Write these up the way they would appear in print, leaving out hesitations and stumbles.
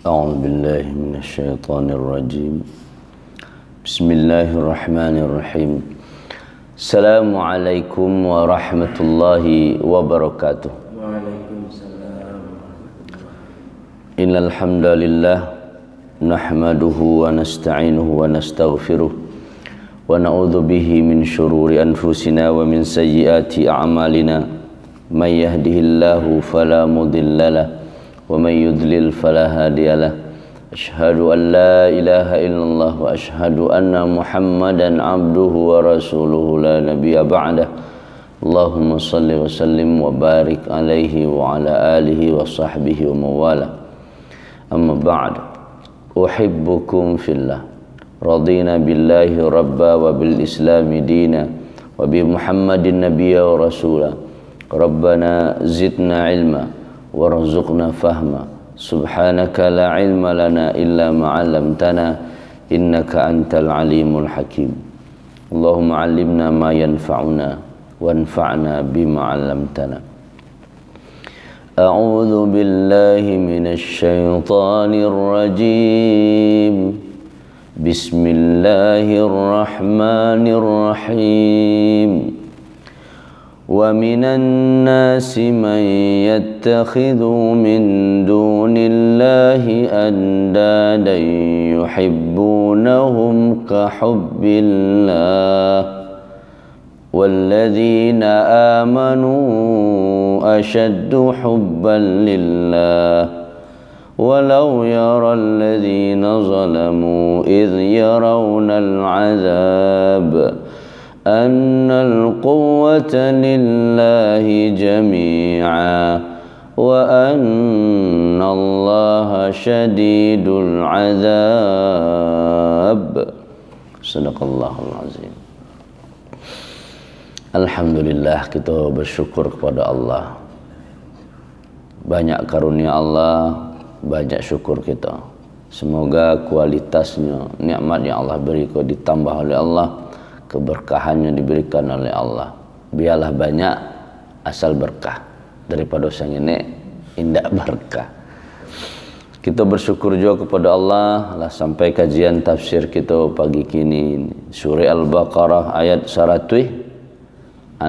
أعوذ بالله من الشيطان الرجيم بسم الله الرحمن الرحيم السلام عليكم ورحمة الله وبركاته Waalaikumsalam. إن الحمد لله نحمده ونستعينه ونستغفره ونعوذ به من شرور أنفسنا ومن سيئات أعمالنا من يهده الله فلا مضل له ومن يضلل فلا هادي له أشهد أن لا إله إلا الله وأشهد أن محمدا عبده ورسوله لا نبي بعده اللهم صل وسلم وبارك عليه وعلى آله وصحبه ومن والاه أما بعد أحبكم في الله رضينا بالله ربا وبالإسلام دينا وبمحمد نبيا ورسولا ربنا زدنا علما وارزقنا فهما سبحانك لا علم لنا إلا ما علمتنا إنك أنت العليم الحكيم اللهم علمنا ما ينفعنا وانفعنا بما علمتنا أعوذ بالله من الشيطان الرجيم بسم الله الرحمن الرحيم ومن الناس من يتخذ من دون الله أندادا يحبونهم كحب الله والذين آمنوا أشد حبا لله ولو يرى الذين ظلموا إذ يرون العذاب أن القوة لله جميعا وأن الله شديد العذاب صدق الله العظيم. Alhamdulillah, kita bersyukur kepada Allah. Banyak karunia Allah, banyak syukur kita. Semoga kualitasnya, nikmat yang Allah berikan ditambah oleh Allah, keberkahannya diberikan oleh Allah. Biarlah banyak asal berkah daripada sang ini indah berkah. Kita bersyukur juga kepada Allah lah sampai kajian tafsir kita pagi kini surah Al-Baqarah ayat 165.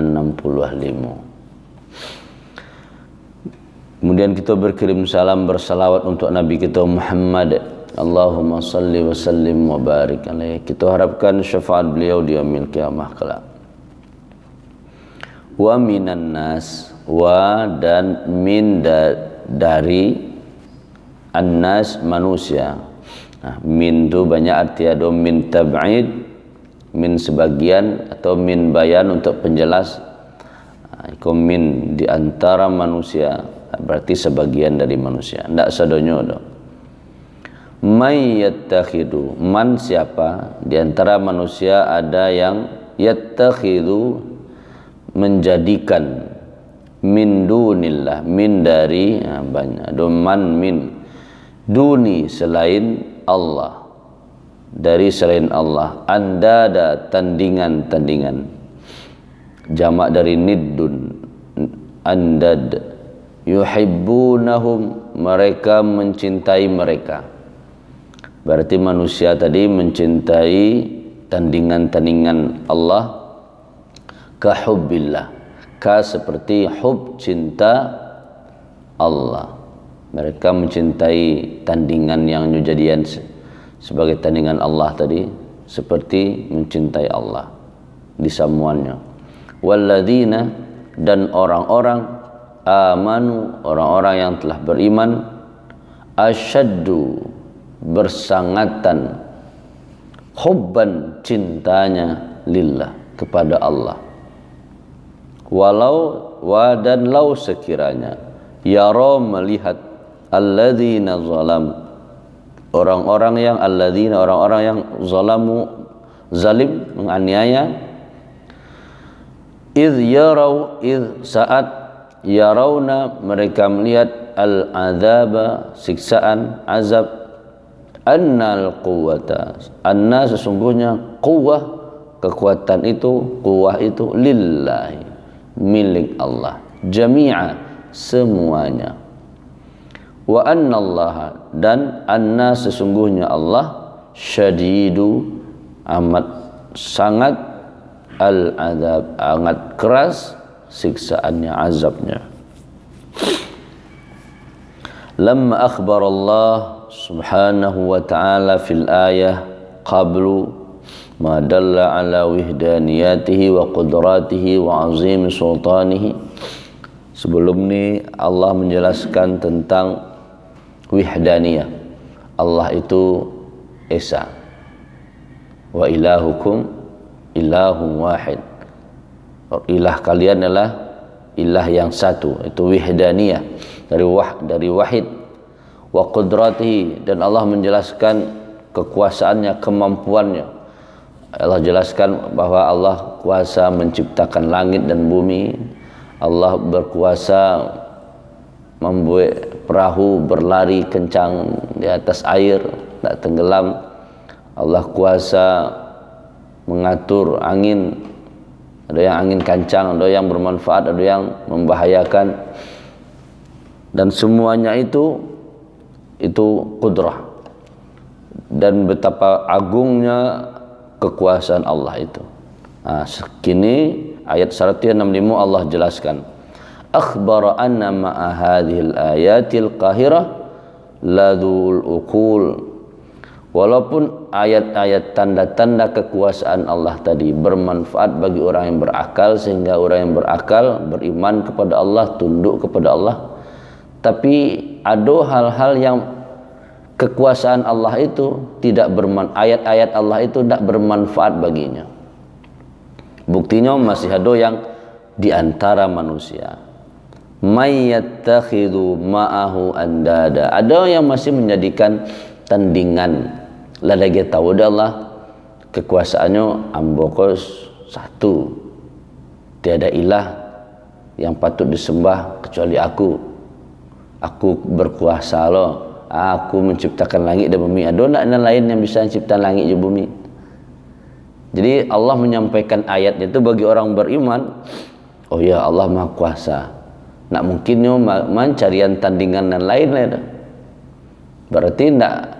Kemudian kita berkirim salam bersalawat untuk Nabi kita Muhammad. Allahumma salli wa sallim wa barik alaihi. Kita harapkan syafaat beliau di yaumil qiyamah kelak. Wa minan nas, wa dan min dari annas manusia. Nah, min itu banyak arti, ada min tab'id, min sebagian, atau min bayan untuk penjelas. Min di antara manusia berarti sebagian dari manusia, tidak sadonyo do. May yattakhidu, man siapa di antara manusia ada yang yattakhidu menjadikan min dunillah, min dari banyak do, man min duni selain Allah, dari selain Allah, andada tandingan-tandingan, jamak dari niddun, andad, yuhibbunahum, mereka mencintai mereka. Berarti manusia tadi mencintai tandingan-tandingan Allah, kahubbillah, ka seperti hub, cinta Allah. Mereka mencintai tandingan yang jadian sebagai tandingan Allah tadi, seperti mencintai Allah di samuannya. Walladzina, dan orang-orang amanu, orang-orang yang telah beriman, asyaddu, bersangatan, hubban, cintanya, lillah, kepada Allah. Walau dan lau sekiranya yara, melihat, alladzina zalam, orang-orang yang alladzina, orang-orang yang zalamu, zalim, menganiaya, idh yarau, idh saat, yarawna, mereka melihat, al-azaba, siksaan, azab, annal quwwata, anna sesungguhnya, quwwah, kekuatan itu, quwwah itu, lillahi, milik Allah, jami'a, semuanya, Wa annallaha, dan anna sesungguhnya Allah syadidu amat sangat al-azab, amat keras siksaannya, azabnya. Lamma akhbar Allah subhanahu wa ta'ala fil ayah qablu ma dalla ala wihdaniyatihi wa qudratihi wa azim sultanihi. Sebelum ni Allah menjelaskan tentang wihdaniyah, Allah itu esa, wa ilahukum ilahun wahid, ilah kalian adalah ilah yang satu, itu wihdaniyah, dari wahid. Wa qudratihi, dan Allah menjelaskan kekuasaannya, kemampuannya. Allah jelaskan bahwa Allah kuasa menciptakan langit dan bumi. Allah berkuasa membuat perahu berlari kencang di atas air, tak tenggelam. Allah kuasa mengatur angin, ada yang angin kancang, ada yang bermanfaat, ada yang membahayakan, dan semuanya itu qudrah. Dan betapa agungnya kekuasaan Allah itu. Sekini ayat 165 Allah jelaskan, akhbara anna ma'a hadhil ayatil qahirah ladul uqul. Walaupun ayat-ayat tanda-tanda kekuasaan Allah tadi bermanfaat bagi orang yang berakal, sehingga orang yang berakal beriman kepada Allah, tunduk kepada Allah, tapi ada hal-hal yang kekuasaan Allah itu tidak ayat-ayat Allah itu tidak bermanfaat baginya. Buktinya masih ada yang di antara manusia may yattakhidhu ma'ahu andada, ada yang masih menjadikan tandingan. Lagi tahu dah Allah kekuasaannya ambokos satu, tiada ilah yang patut disembah kecuali aku berkuasa loh, aku menciptakan langit dan bumi. Ada tak yang lain yang bisa menciptakan langit dan bumi? Jadi Allah menyampaikan ayat itu bagi orang beriman. Oh ya, Allah Maha Kuasa. Nak mungkinnya mencarian tandingan dan lain-lain. Berarti tidak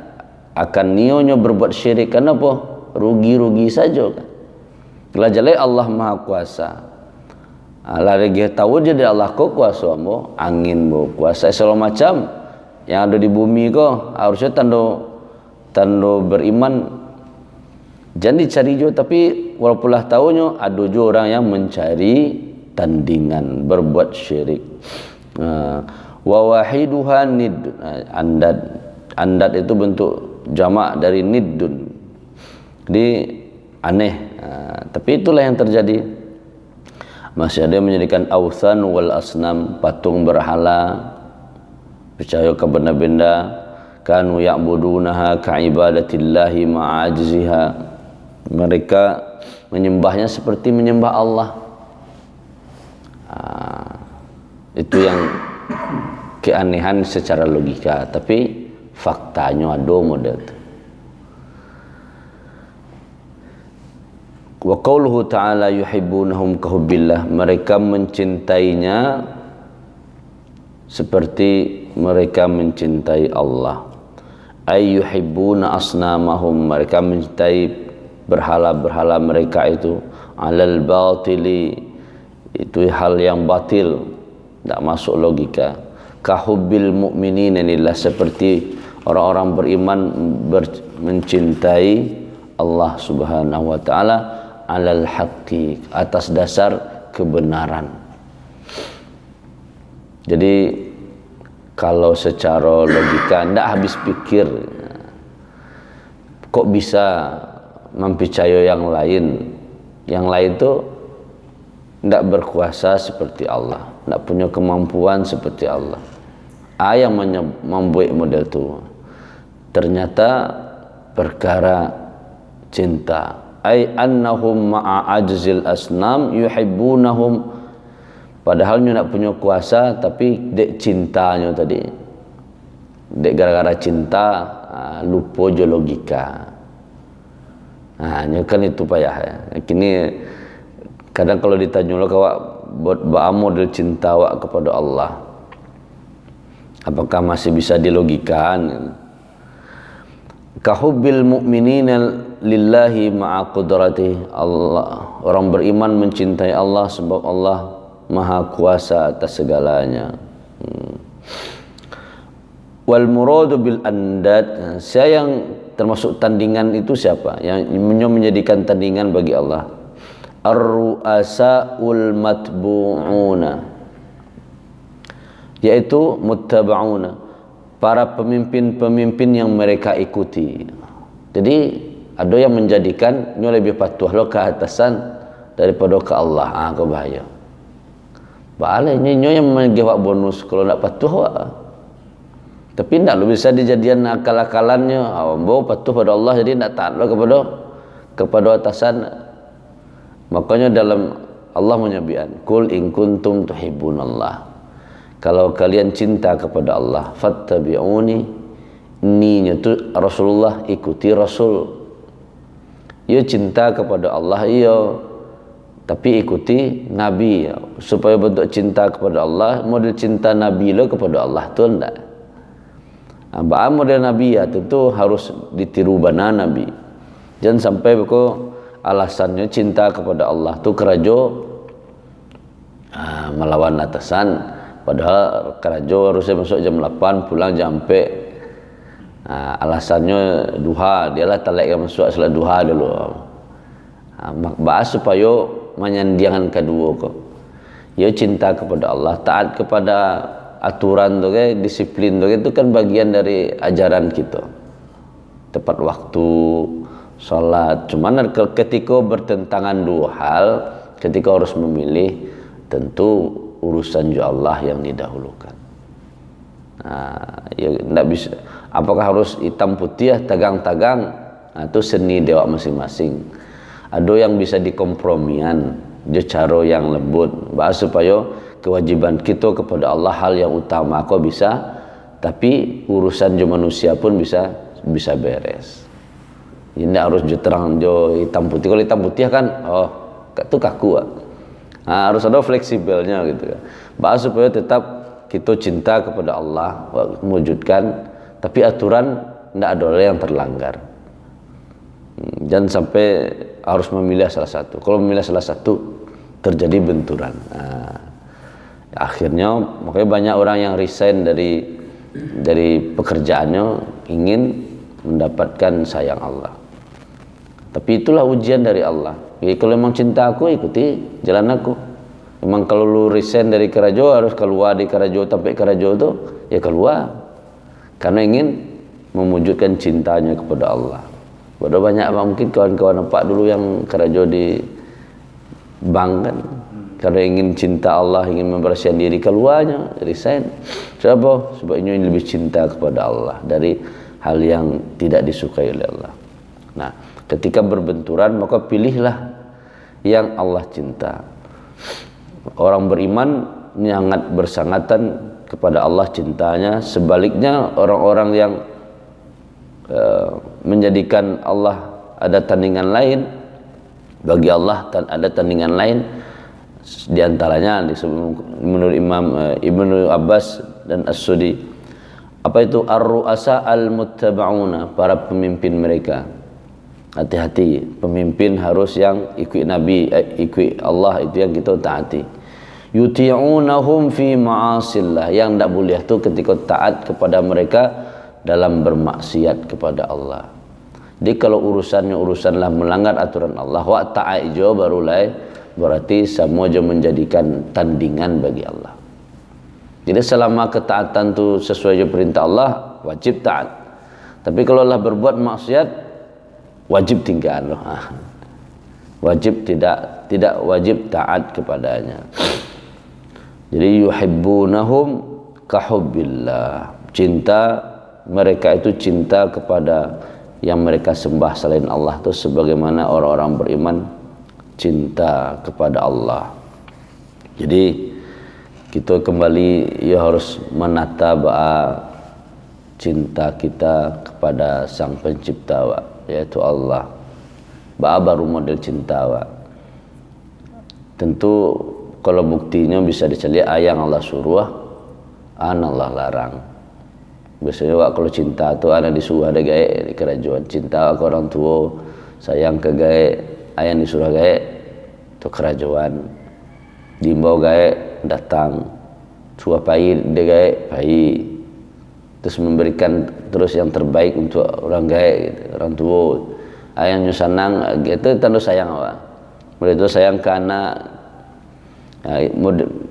akan nionyo berbuat syirik. Kenapa? Rugi-rugi saja kan. Kalau Allah Maha Kuasa, lagi tahu je dia Allah kau kuasa mo, angin mo kuasa segala macam yang ada di bumi ko, harusnya tanda beriman. Jangan dicari juga, tapi walaupun lah tahunya ada juga orang yang mencari tandingan, berbuat syirik. Wa wahiduha nid, andad itu bentuk jamak dari niddun. Jadi aneh, tapi itulah yang terjadi. Masih ada yang menjadikan awthan wal asnam, patung berhala, percaya ke benda-benda, kanu ya'budunaha ka'ibadatillahi ma'ajziha. Mereka menyembahnya seperti menyembah Allah. Itu yang keanehan secara logika, tapi faktanya ada model itu. Wa qauluhu ta'ala yuhibbunahum kahubbillah, mereka mencintainya seperti mereka mencintai Allah. Ay yuhibbuna asnamahum, mereka mencintai berhala-berhala mereka itu. Alal batili, itu hal yang batil, tidak masuk logika. Kahubbil mu'minin, inilah seperti orang-orang beriman mencintai Allah subhanahu wa ta'ala alal haqqi, atas dasar kebenaran. Jadi kalau secara logika tidak habis pikir, kok bisa mempercayai yang lain itu tidak berkuasa seperti Allah, tidak punya kemampuan seperti Allah. Yang membuat model itu ternyata perkara cinta. Ay annahum ma'a ajzil asnam yuhibbunahum, padahal dia tidak punya kuasa, tapi dek cintanya tadi, dek gara-gara cinta lupa je logika. Kan itu payah ya. Kini kadang kalau ditanya lo kawak buat model cinta wak kepada Allah, Apakah masih bisa dilogikan? Kahubbil mu'minina lillahi ma'a qudrati. Allah, orang beriman mencintai Allah sebab Allah maha kuasa atas segalanya. Wal muradu bil andad, saya yang termasuk tandingan itu siapa? Yang menjadikan tandingan bagi Allah. Ar-ru'asaul matbu'una, yaitu muttaba'una, para pemimpin-pemimpin yang mereka ikuti. Jadi ada yang menjadikan nyo lebih patuh lo ke atasan daripada ke Allah. Kau bahaya. Balanya nyo yang menjawab bonus kalau nak patuh wak. Tapi tidak lo bisa dijadikan akal-akalannya. Bawa patuh pada Allah jadi tidak taat lo kepada atasan. Makanya dalam Allah menyabian, Kul in kuntum tuhibbunallah. Kalau kalian cinta kepada Allah, fattabi'uni, ninya tu Rasulullah, ikuti Rasul. Ia cinta kepada Allah, iya, tapi ikuti Nabi. Supaya bentuk cinta kepada Allah, model cinta Nabi lo kepada Allah tu enggak. Model Nabi ya tentu harus ditiru bana Nabi. Jangan sampai pokok alasannya cinta kepada Allah tu kerajo melawan atasan. Padahal kerajo harusnya masuk jam 8, pulang jam 4. Alasannya duha, dialah talek yang masuk salat duha dulu. Bahas supaya menyandiangan kedua kok. Ya cinta kepada Allah, taat kepada aturan tu kan, disiplin tu itu kan bagian dari ajaran kita. Tepat waktu salat. Cuman ketika bertentangan dua hal, ketika harus memilih, tentu urusan ju Allah yang didahulukan. Ya tidak bisa. Apakah harus hitam putih, tagang-tagang? Itu seni dewa masing-masing. Ada yang bisa dikompromian, cara yang lembut, bahas supaya kewajiban kita kepada Allah hal yang utama kok bisa, tapi urusan ju manusia pun bisa beres. Ini harus ju terang ju hitam putih. Kalau hitam putih kan, itu kaku. Harus ada fleksibelnya gitu kan. Bahas supaya tetap kita cinta kepada Allah, mewujudkan, tapi aturan tidak ada yang terlanggar. Jangan sampai harus memilih salah satu. Kalau memilih salah satu terjadi benturan. Akhirnya makanya banyak orang yang resign dari pekerjaannya ingin mendapatkan sayang Allah. Tapi itulah ujian dari Allah. Ya, kalau memang cinta aku, ikuti jalan aku. Memang kalau lu resign dari kerajo, harus keluar di kerajo, sampai kerajo itu ya keluar. Karena ingin mewujudkan cintanya kepada Allah. Padahal banyak mungkin kawan-kawan nampak dulu yang kerajo di bank kan. Karena ingin cinta Allah, ingin membersihkan diri, keluarnya resign. Sebab ini lebih cinta kepada Allah dari hal yang tidak disukai oleh Allah. Nah, ketika berbenturan maka pilihlah yang Allah cinta. Orang beriman sangat bersangatan kepada Allah cintanya. Sebaliknya orang-orang yang menjadikan Allah ada tandingan lain, bagi Allah ada tandingan lain, diantaranya menurut Imam Ibnu Abbas dan As-Sudi, apa itu ar-ru'asa al-muttaba'una, para pemimpin mereka. Hati-hati, pemimpin harus yang ikut Nabi, ikut Allah, itu yang kita taati. Yuti'unahum fi ma'asillah, yang tidak boleh tu ketika taat kepada mereka dalam bermaksiat kepada Allah. Jadi kalau urusannya urusanlah melanggar aturan Allah, wa ta'at jo barulai, berarti semua je menjadikan tandingan bagi Allah. Jadi selama ketaatan tu sesuai je perintah Allah, wajib taat. Tapi kalau Allah berbuat maksiat, wajib tinggal. Wajib tidak wajib taat kepadanya. Jadi yuhibbunahum kahubbillah, cinta mereka itu cinta kepada yang mereka sembah selain Allah itu sebagaimana orang-orang beriman cinta kepada Allah. Jadi kita kembali ya harus menata cinta kita kepada Sang Pencipta, yaitu Allah. Baru model cinta. Tentu kalau buktinya bisa dicari ayat Allah suruh, Allah larang. Biasanya wak kalau cinta tu anak disuruh ada gaek di kerajaan, cinta ke orang tua, sayang ke gaek, ayah disuruh gaek tu kerajaan. Diimbau gaek datang, suah pai dia gaek pai, terus memberikan terus yang terbaik untuk orang gaek gitu, orang tua. Ayahnya senang gitu tanda sayang awak. Mulai itu sayang ke anak. Nah,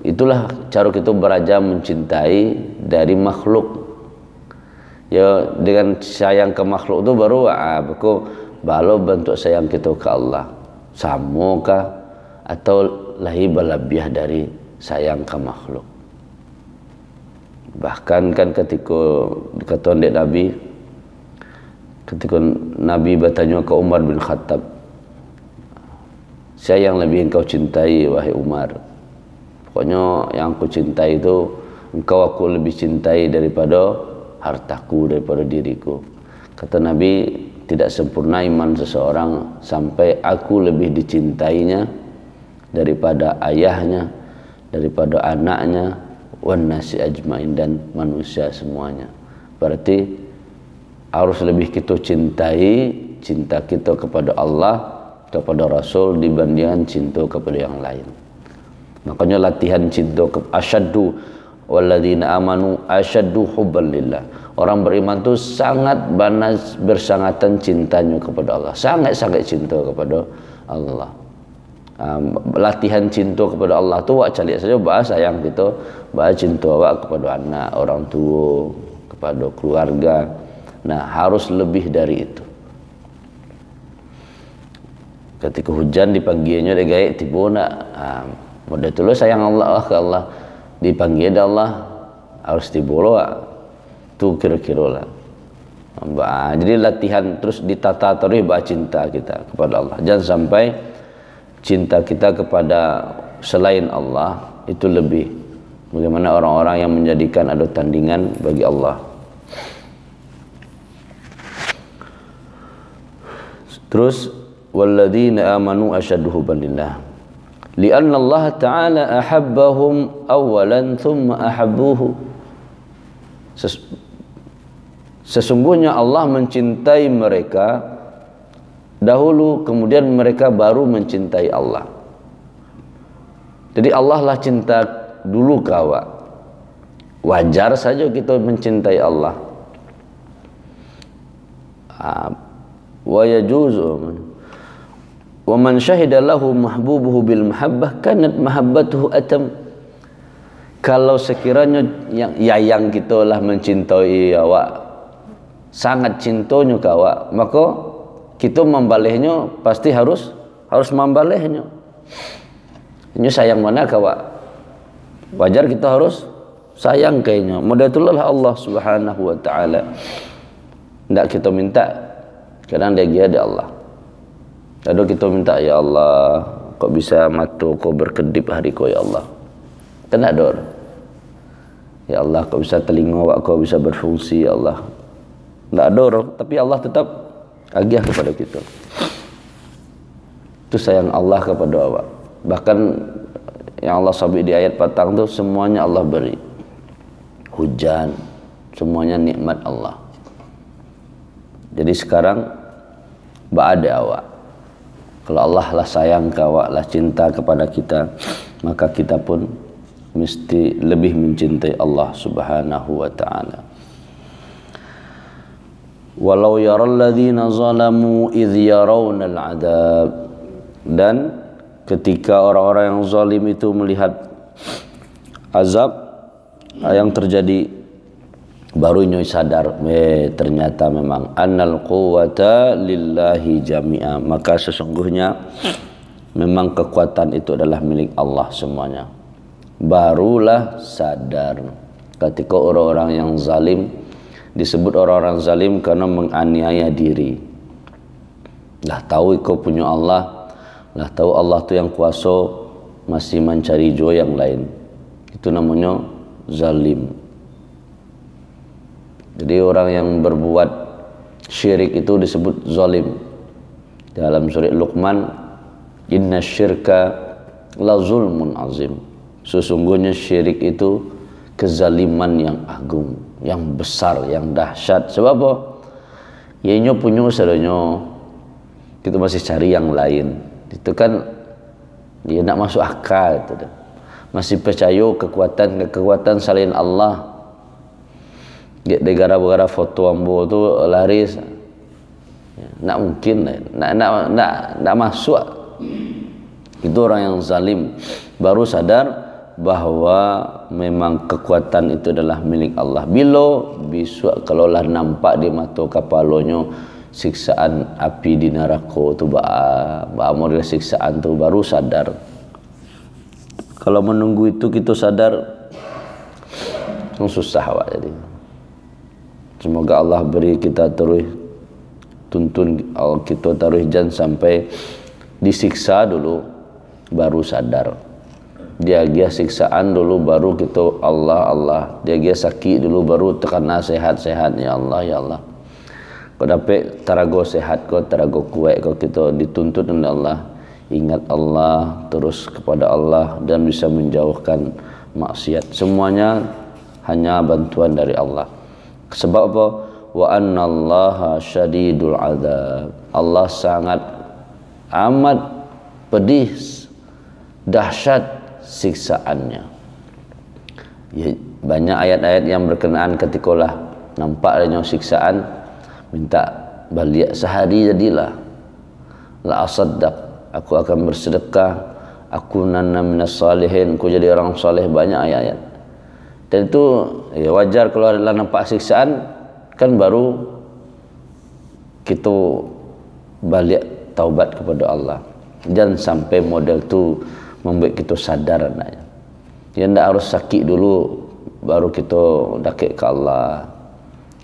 itulah cara kita beraja mencintai dari makhluk. Ya dengan sayang ke makhluk itu baru aku baru bentuk sayang kita ke Allah. Samukah atau lahi balabiah dari sayang ke makhluk. Bahkan kan ketika kata Nabi, ketika Nabi bertanya ke Umar bin Khattab, siapa yang lebih engkau cintai wahai Umar? Pokoknya yang aku cintai itu engkau aku lebih cintai daripada hartaku, daripada diriku. Kata Nabi, tidak sempurna iman seseorang sampai aku lebih dicintainya daripada ayahnya, daripada anaknya, wan nasi ajmain, dan manusia semuanya. Berarti harus lebih kita cintai cinta kita kepada Allah, kepada Rasul dibandingkan cinta kepada yang lain. Makanya latihan cinta asyaddu walladzina amanu asyaddu hubban lillah. Orang beriman tu sangat banas bersangatan cintanya kepada Allah, sangat-sangat cinta kepada Allah. Latihan cinta kepada Allah tu wak cari saja bahas sayang kita, bahas cinta wak kepada anak, orang tua, kepada keluarga. Nah, harus lebih dari itu. Ketika hujan dipanggilnya dia gaek tiba nak modal tu sayang Allah ke Allah, dipanggil dah Allah harus tiba lah. Tu kira-kira lah. Jadi latihan terus ditata terus bahas cinta kita kepada Allah. Jangan sampai cinta kita kepada selain Allah itu lebih. Bagaimana orang-orang yang menjadikan ada tandingan bagi Allah. Terus walladzina amanu asyaddu hubban lillah. Lianna Allah Ta'ala ahabbahum awalan thumma ahabbuhu. Sesungguhnya Allah mencintai mereka dahulu, kemudian mereka baru mencintai Allah. Jadi Allah lah cinta dulu kawa. Wajar saja kita mencintai Allah. Wa yajuzu wa man syahida lahu mahbubuhu bil mahabbah kanat mahabbatuhu atam. Kalau sekiranya yang kita lah mencintai awak, sangat cintanya ke awak, maka kita membalihnya pasti harus membalihnya. Ini sayang mana ke awak, wajar kita harus sayang kayaknya. Modal itulah Allah Subhanahu wa Ta'ala. Tidak kita minta, kadang dia ada Allah. Lalu kita minta, ya Allah, kok bisa mata kau berkedip hari kau, ya Allah. Kena dor. Ya Allah, kau bisa telinga awak kau bisa berfungsi, ya Allah. Tidak ada, tapi Allah tetap agih kepada kita. Itu sayang Allah kepada awak. Bahkan yang Allah sabit di ayat patang tu semuanya Allah beri. Hujan, semuanya nikmat Allah. Jadi sekarang ada awak. Kalau Allah lah sayang ke awak, lah cinta kepada kita, maka kita pun mesti lebih mencintai Allah Subhanahu wa Ta'ala. Walau yaral ladzina zalamu idh yarawna al-'adab. Dan ketika orang-orang yang zalim itu melihat azab yang terjadi, barunya sadar, ternyata memang annal quwwata lillahi jami'a, maka sesungguhnya memang kekuatan itu adalah milik Allah semuanya. Barulah sadar. Ketika orang-orang yang zalim, disebut orang-orang zalim karena menganiaya diri. Lah tahu kau punya Allah, lah tahu Allah tu yang kuasa, masih mencari jua yang lain. Itu namanya zalim. Jadi orang yang berbuat syirik itu disebut zalim. Dalam surah Luqman, inna syirka la zulmun azim. Sesungguhnya syirik itu kezaliman yang agung, yang besar, yang dahsyat. Sebab apa? Ianya punya sadanya kita masih cari yang lain. Itu kan dia nak masuk akal itu dah. Masih percaya kekuatan selain Allah. Dia gara-gara foto ambo tu laris. Nak mungkin nak masuk. Itu orang yang zalim baru sadar bahwa memang kekuatan itu adalah milik Allah. Bila besok kalau lah nampak di mata kepalanya siksaan api di neraka tu model siksaan tu baru sadar. Kalau menunggu itu kita sadar susah awak jadi. Semoga Allah beri kita terus tuntun kita taruh jangan sampai disiksa dulu baru sadar. Dia siksaan dulu baru kita Allah. Dia sakit dulu baru tekan sehat ya Allah ya Allah. Kau dapat tarago sehat kau tarago kuat kau kita dituntut oleh Allah. Ingat Allah terus kepada Allah dan bisa menjauhkan maksiat. Semuanya hanya bantuan dari Allah. Sebab apa? Wa annallaha syadidul adzab. Allah sangat amat pedih dahsyat siksaannya. Ya, banyak ayat-ayat yang berkenaan ketikalah nampak adanya siksaan minta balik sehari jadilah la asaddaq, aku akan bersedekah, aku nanna minas salihin, aku jadi orang soleh. Banyak ayat-ayat. Dan itu ya wajar kalau adalah nampak siksaan kan baru kita balik taubat kepada Allah. Jangan sampai model tu membuat kita sadar anaknya. Dia tidak harus sakit dulu baru kita dakik ke Allah.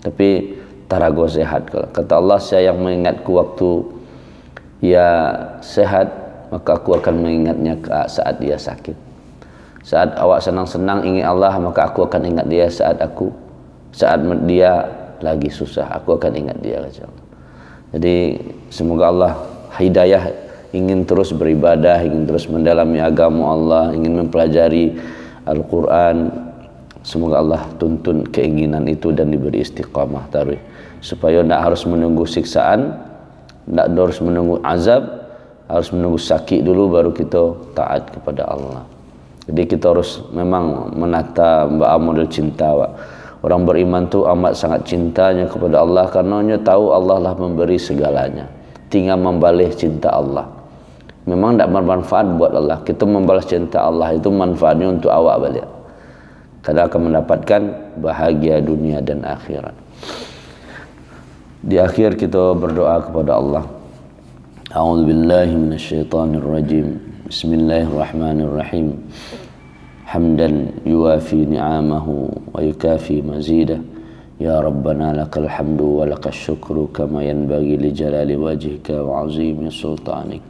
Tapi tarago sehat. Kata Allah, saya yang mengingatku waktu ia sehat, maka aku akan mengingatnya saat dia sakit. Saat awak senang-senang ingat Allah, maka aku akan ingat dia saat dia lagi susah, aku akan ingat dia. Jadi semoga Allah hidayah, ingin terus beribadah, ingin terus mendalami agama Allah, ingin mempelajari Al-Quran. Semoga Allah tuntun keinginan itu dan diberi istiqamah taruh, supaya tidak harus menunggu siksaan, tidak harus menunggu azab, harus menunggu sakit dulu baru kita taat kepada Allah. Jadi kita harus memang menata model cinta. Orang beriman tu amat sangat cintanya kepada Allah karena dia tahu Allah lah memberi segalanya. Tinggal membalas cinta Allah. Memang tidak bermanfaat buat Allah. Kita membalas cinta Allah itu manfaatnya untuk awak balik. Karena akan mendapatkan bahagia dunia dan akhirat. Di akhir kita berdoa kepada Allah. A'udzubillahi minasyaitonirrajim. Bismillahirrahmanirrahim. Hamdan yuwafi ni'amahu wa yukafi mazidah. Ya Rabbana lakal hamdu wa lakal syukru kama yanbaghi li jalali wajhika wa azimi sultanik.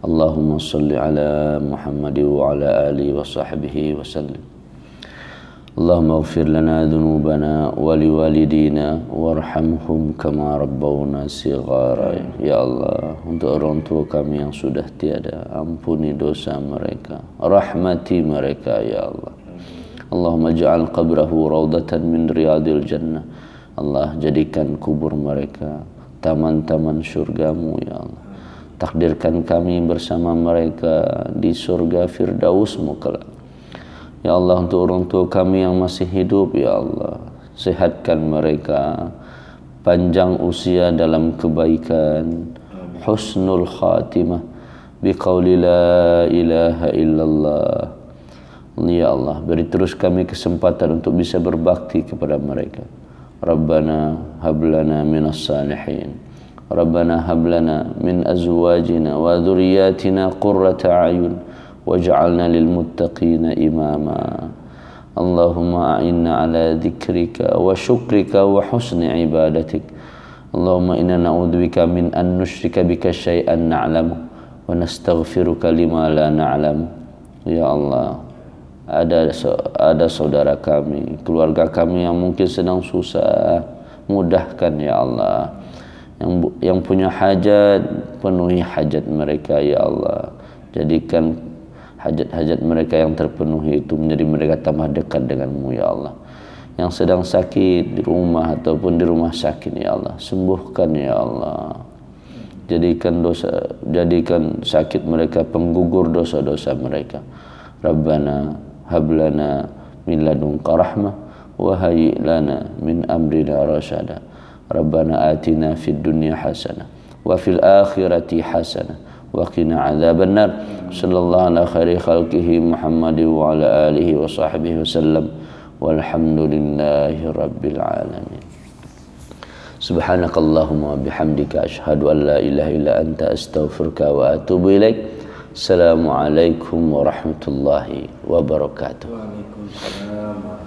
Allahumma salli ala Muhammad wa ala alihi wa sahbihi wa sallim. Allahumma ighfir lana dhunubana wa liwalidina warhamhum kama rabbawna shighara. Ya Allah, untuk orang tua kami yang sudah tiada, ampuni dosa mereka, rahmati mereka ya Allah. Allahumma ja'al qabrahu raudatan min riyadil jannah. Allah, jadikan kubur mereka taman-taman syurgamu ya Allah. Takdirkan kami bersama mereka di surga Firdausmu kelak. Ya Allah, untuk orang tua kami yang masih hidup ya Allah, sehatkan mereka, panjang usia dalam kebaikan, husnul khatimah biqauli la ilaha illallah. Ya Allah, beri terus kami kesempatan untuk bisa berbakti kepada mereka. Rabbana hablana minas salihin, Rabbana hablana min azwajina wa dhurriyyatina qurrata a'yun waj'alna lil muttaqina imama. Allahumma a'inna ala dzikrika wa syukrika wa husni ibadatik. Allahumma inna na'udzubika min an nusyrika bika syai'an na'lamu wa nastaghfiruka lima la na'lamu. Ya Allah, ada saudara kami, keluarga kami yang mungkin sedang susah, mudahkan ya Allah. Yang punya hajat, penuhi hajat mereka ya Allah. Jadikan hajat-hajat mereka yang terpenuhi itu menjadi mereka tambah dekat denganmu ya Allah. Yang sedang sakit di rumah ataupun di rumah sakit ya Allah, sembuhkan ya Allah. Jadikan sakit mereka penggugur dosa-dosa mereka. Rabbana hablana min ladunka rahmah wa hayyi' lana min amrina rasyada. Rabbana atina fid dunya hasanah wa fil akhirati hasanah wa qina adzabannar. Sallallahu ala khairi khalqihi Muhammadin wa ala alihi wa sahbihi wasallam. Walhamdulillahi rabbil alamin. Subhanakallahumma wa bihamdika asyhadu an la ilaha illa anta astaghfiruka wa atubu ilaik. Assalamualaikum warahmatullahi wabarakatuh. Waalaikumsalam.